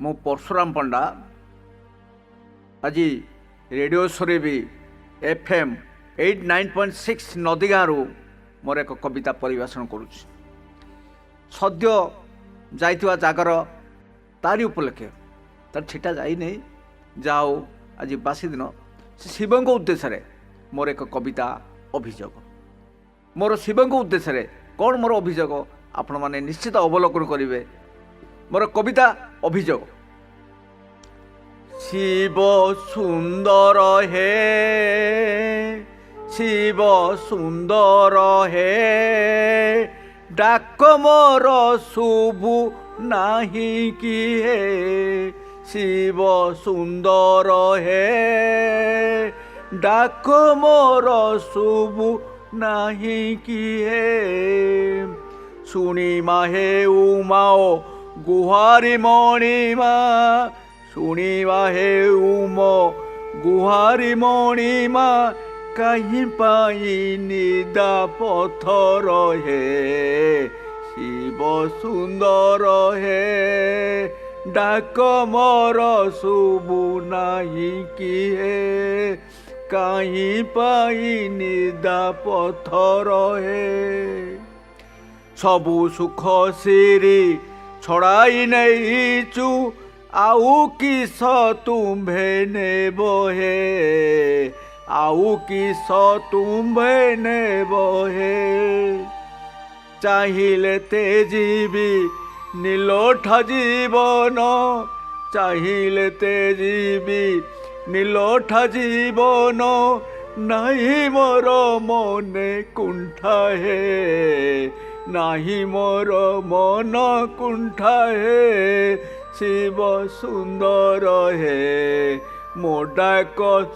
मु परशुराम पंडा आज रेडियो भी FM 89.6 नदीगाँव मोर एक कविता परिवेषण करुच्ची। सद्य जाइथिबा जागर तारी उपलक्षे तार छिटा जाई नहीं जाओ आज बासी दिन से शिव उद्देश्य मोर एक कविता अभियोग मोर शिव उद्देश्य कौन मोर अभियोग आपण माने निश्चित अवलोकन करेंगे। मोर कविता अभियोग शिव सुंदर हे शिव सुंदर हे डाक मोर शुभु नाही कि हे शिव सुंदर हे डाक मोर शुभु नाही कि हे शुणी माहे उमाओ गुहारी मणिमा शुणिवा हे उमो गुहारी मणिमा कहीं पाई निदा पथर हे शिव सुंदर हे डाक मोर शुभु नाही कि हे कहीं पाई निदा पथर हे सबु सुख सिरी छड़ाई नहींचु आउ किस तुम्भे नेब हे आउ किस तुम्भे नेब हे चाहिले ते जीवी नीलोठा जीवन चाहिले ते जीवी नीलोठा जीवन नहीं मोर मने कुंठा हे नाही मोर मन कुंठा हे शिव सुंदर हे मोडा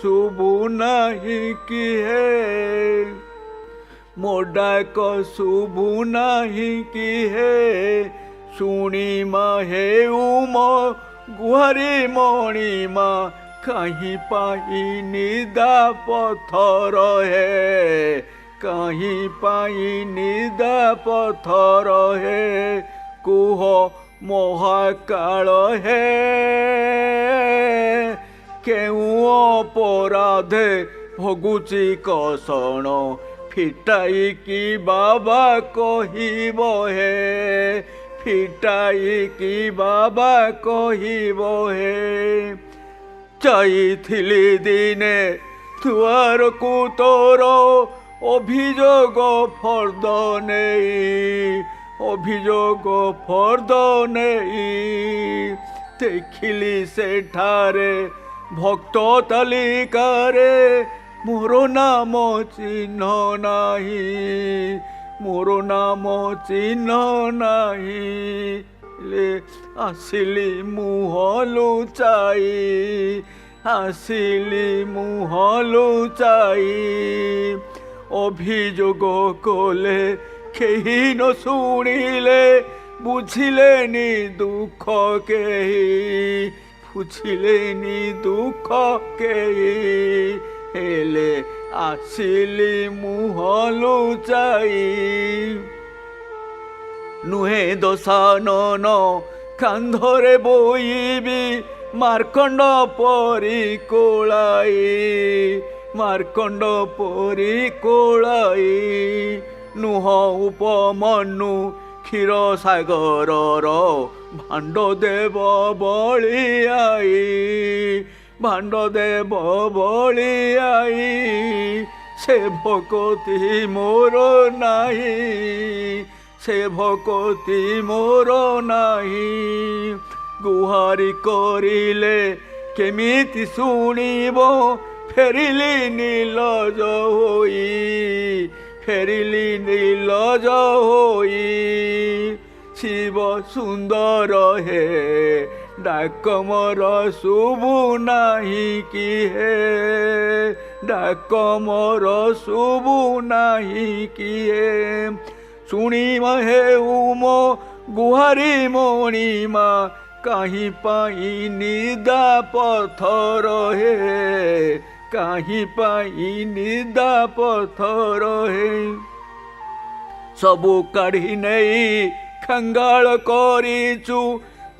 शुभु नाही कि हे मोडा शुभु नाही कि हे शुणी हे उम गुहारी मणिमा कहीं पाई निदा पथर हे कहीं पाई निदा पथर हे कुह महाकाल हे केउ अपराधे भोगुची कषण फिटाई कि बाबा कहिब हे फिटाई कि बाबा कहिब हे जाइथिली दिने दुआर को तोर अभियोग फर्द नहीं अभियोग फर्द नहीं देखिली सेठारे भक्त तालिकारे मोर नाम चिन्ह नाही मोर नाम चिन्ह नाही ले आसिली मुह लुचाई आसिली मुह लुचाई अभियोग कले केही न शुणिले बुझिले नि दुख केही बुझिले नि दुख केही हेले आसिली मुह लुचाई नुहे दोषानन कांधरे बोईबी मार्कंड परी कोलाई मार्कंड परी कोलाई नुह उपमनु क्षीर सागर भांड देव बली आई भांड देव बली आई से भकति मोर नाही से भकति मोर नाही गुहारी करिले केमिति शुणिब फेरिली नीलज होई फेरिली नीलज होई शिव सुंदर हे डाक मोर शुभु नाही कि हे डाक मोर शुभु नाही कि हे शुणी हे उम गुहारी मणिमा कहीं पाई निदा पथर हे कहीं पाई निदा पथर हे सबु काढ़ी नहीं खंगाल करिचु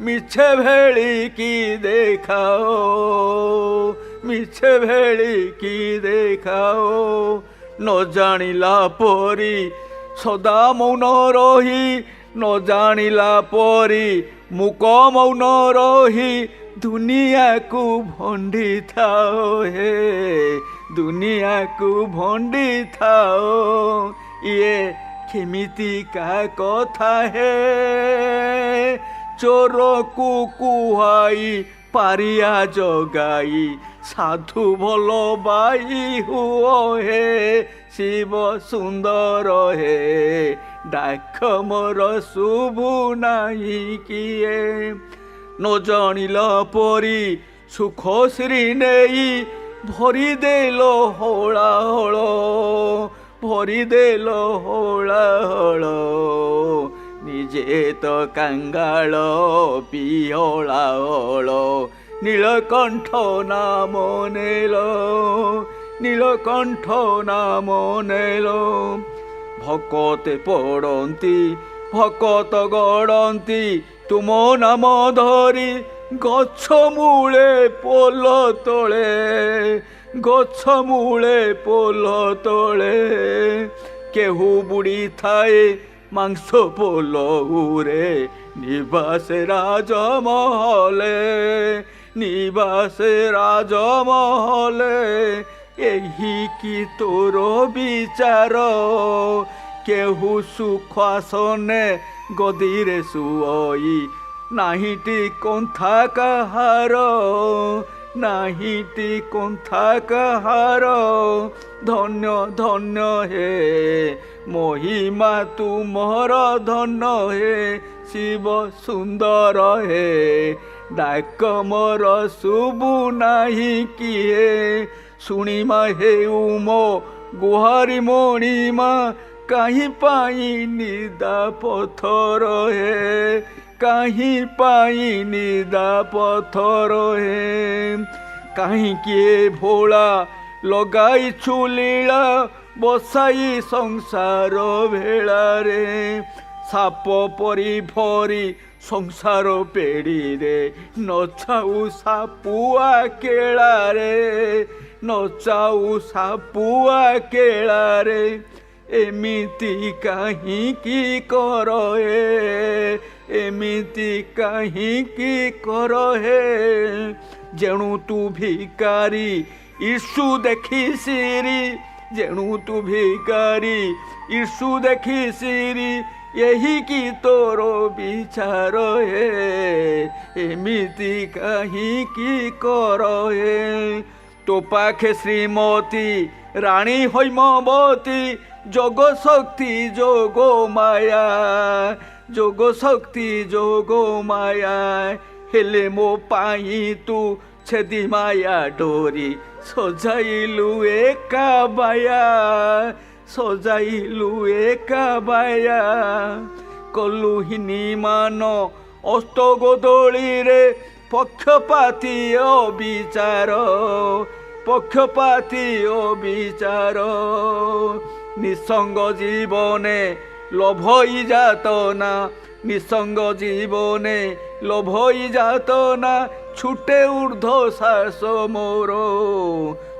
মিছে ভেଳିକି দেখাও, মিছে ভেଳିକି দেখাও। ନ ଜାଣିଲା ପରି ସଦା ମୌନ ରହି, ନ ଜାଣିଲା ପରି ମୁକ ମୌନ ରହି ଦୁନିଆକୁ ଭଣ୍ଡିଥାଅ ହେ, ଦୁନିଆକୁ ଭଣ୍ଡିଥାଅ। ଇଏ କେମିତିକା କଥା ହେ, ଚୋରକୁ କୁହାଇ ପାରିଆ ଜଗାଇ ସାଧୁ ଭଲ ବାଇ ହୁଅ ହେ, ଶିବ ସୁନ୍ଦର ହେ ଡାକ ମୋର ଶୁଭୁ ନାହିଁ କିଏ। ନ ଜାଣିଲା ପରି ସୁଖ ଶ୍ରୀ ନେଇ ଭରିଦେଲ ହଳାହଳ, ଭରିଦେଲ ହଳାହଳ। ନିଜେ ତ କାଙ୍ଗାଳ ପିହଳାହଳ, ନୀଳକଣ୍ଠ ନାମ ନେଲ, ନୀଳକଣ୍ଠ ନାମ ନେଲ। ଭକତେ ପଡ଼ନ୍ତି ଭକତ ଗଡ଼ନ୍ତି ତୁମ ନାମ ଧରି, ଗଛ ମୂଳେ ପୋଲ ତଳେ, ଗଛ ମୂଳେ ପୋଲ ତଳେ। କେହୁ ବୁଡ଼ି ଥାଏ ମାଂସ ପୋଲଉରେ, ନିବାସେ ରାଜମହଲେ, ନିବାସେ ରାଜମହଲେ। ଏହି କି ତୋର ବିଚାର, କେହୁ ସୁଖ ଆସନେ ଗଦିରେ ଶୁଅଇ, ନାହିଁଟି କନ୍ଥା କାହାର, ନାହିଁଟି କନ୍ଥା କାହାର। ଧନ୍ୟ ଧନ୍ୟ ହେ ମହିମା ତୁମର, ଧନ୍ୟ ହେ ଶିବ ସୁନ୍ଦର ହେ ଡାକ ମୋର ଶୁଭୁ ନାହିଁ କିଏ। ଶୁଣିମା ହେଉ ମୋ ଗୁହାରି ମଣିମା, କାହିଁ ପାଇଁ ନିଦା ପଥର ହେ, କାହିଁ ପାଇଁ ନିଦା ପଥର ହେ। କାହିଁକି ଏ ଭୋଳା ଲଗାଇଛୁ ଲୀଳା, ବସାଇ ସଂସାର ଭେଳାରେ। ସାପ ପରି ଭରି ସଂସାର ପେଡ଼ିରେ, ନଚାଉ ସାପୁଆ କେଳାରେ, ନଚାଉ ସାପୁଆ କେଳାରେ। ଏମିତି କାହିଁକି କର ହେ, ଏମିତି କାହିଁକି କର ହେ। ଯେଣୁ ତୁ ଭିକାରୀ ଈର୍ଷୁ ଦେଖି ସିରି, ଯେଣୁ ତୁ ଭିକାରୀ ଈର୍ଷୁ ଦେଖି ସିରି, ଏହି କି ତୋର ବିଚାର ହେ, ଏମିତି କାହିଁକି କର ହେ। ତୋ ପାଖେ ଶ୍ରୀମତୀ ରାଣୀ হৈମବତୀ, ଯୋଗ ଶକ୍ତି ଯୋଗ ମାୟା, ଯୋଗ ଶକ୍ତି ଯୋଗ ମାୟା। ହେଲେ ମୋ ପାଇଁ ତୁ ଛେଦି ମାୟା ଡୋରି, ସଜାଇଲୁ ଏକା ବାୟା, ସଜାଇଲୁ ଏକା ବାୟା। କଲୁ ହିନିମାନ ଅସ୍ତ ଗୋଦଳିରେ, ପକ୍ଷପାତୀ ଅବିଚାର, ପକ୍ଷପାତୀ ଅବିଚାର। ନିସଙ୍ଗ ଜୀବନେ ଲୋଭଇ ଯାତନା, ନିସଙ୍ଗ ଜୀବନେ ଲୋଭଇ ଯାତନା। ଛୁଟେ ଉର୍ଦ୍ଧ୍ୱ ଶ୍ୱାସ ମୋର,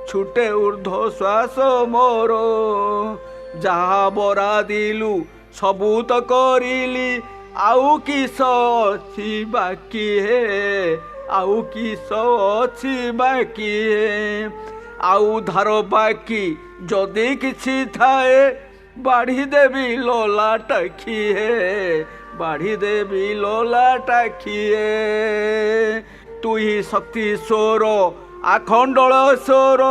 ଛୁଟେ ଉର୍ଦ୍ଧ୍ୱ ଶ୍ୱାସ ମୋର। ଯାହା ବରାଦିଲୁ ସବୁ ତ କରିଲି, ଆଉ କିସ ଅଛି ବାକି ହେ, ଆଉ କିସ ଅଛି ବାକି ହେ। ଆଉ ଧାର ବାକି ଯଦି କିଛି ଥାଏ, ବାଢ଼ି ଦେବି ଲୋଲା ଟାଖିଏ, ବାଢ଼ି ଦେବି ଲୋଲା ଟାଖିଏ। ତୁହି ଶକ୍ତି ସ୍ୱର ଆଖଣ୍ଡଳ ସ୍ୱର,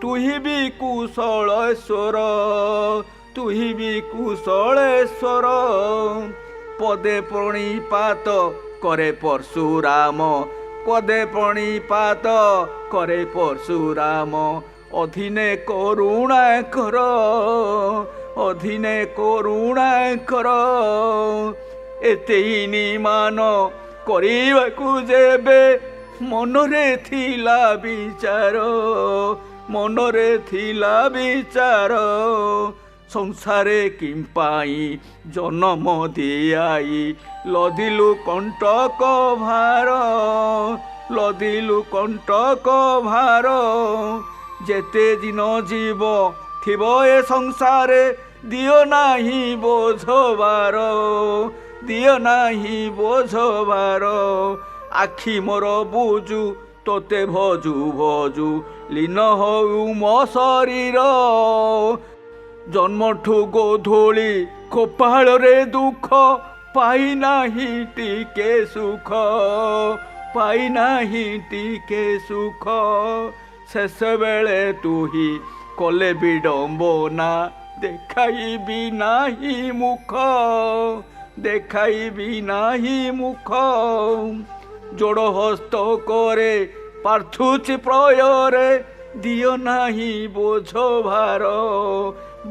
ତୁହି ବି କୁଶଳେଶ୍ୱର, ତୁହି ବି କୁଶଳେଶ୍ୱର। ପଦେ ପ୍ରଣିପାତ କରେ ପରଶୁରାମ, ପଦେ ପ୍ରଣିପାତ କରେ ପରଶୁରାମ। ଅଧୀନେ କରୁଣା କର, ଅଧୀନେ କରୁଣା କର। ଏତେ ନିମାନ କରିବାକୁ ଯେବେ ମନରେ ଥିଲା ବିଚାର, ମନରେ ଥିଲା ବିଚାର। ସଂସାରେ କିମ୍ପାଇ ଜନମ ଦିଆଇ ଲଦିଲୁ କଣ୍ଟକ ଭାର ଲଦିଲୁ କଣ୍ଟକ ଭାର ଯେତେ ଦିନ ଯିବ ଥିବ ଏ ସଂସାରେ ଦିଅ ନାହିଁ ବୋଝବାର ଦିଅ ନାହିଁ ବୋଝବାର ଆଖି ମୋର ବୁଝୁ ତୋତେ ଭଜୁ ଭଜୁ ଲୀନ ହଉ ମୋ ଶରୀର ଜନ୍ମଠୁ ଗୋଧୂଳି କପାଳରେ ଦୁଃଖ ପାଇନାହିଁ ଟିକେ ସୁଖ ପାଇନାହିଁ ଟିକେ ସୁଖ ଶେଷବେଳେ ତୁହି କଲେ ବିଡ଼ମ୍ବନା ଦେଖାଇବି ନାହିଁ ମୁଖ ଦେଖାଇବି ନାହିଁ ମୁଖ ଯୋଡ଼ ହସ୍ତ କରେ ପାର୍ଥୁଛି ପ୍ରୟରେ ଦିଅ ନାହିଁ ବୋଝ ଭାର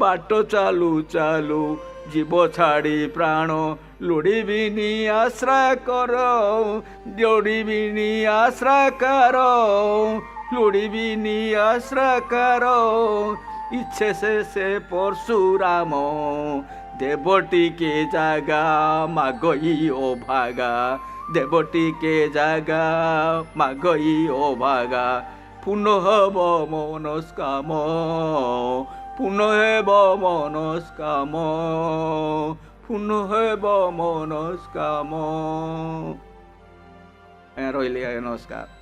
ବାଟ ଚାଲୁ ଚାଲୁ ଜୀବ ଛାଡ଼ି ପ୍ରାଣ ଲୋଡ଼ିବିନି ଆଶ୍ରା କର ଲୋଡ଼ିବିନି ଆଶ୍ରା କର ଲୋଡ଼ିବିନି ଆଶ୍ରା କର ଇচ্ছে ସେ ପରଶୁରାମ ଦେବ ଟିକେ ଜାଗା ମାଗଇ ଓ ଭାଗା ଦେବ ଟିକେ ଜାଗା ମାଗଇ ଓ ଭାଗା ପୁନଃ ହେବ ମନସ୍କାମ ପୁନଃ ହେବ ମନସ୍କାମ ପୁନଃ ହେବ ମନସ୍କାମ ରହିଲି ଆଜ୍ଞା ନମସ୍କାର।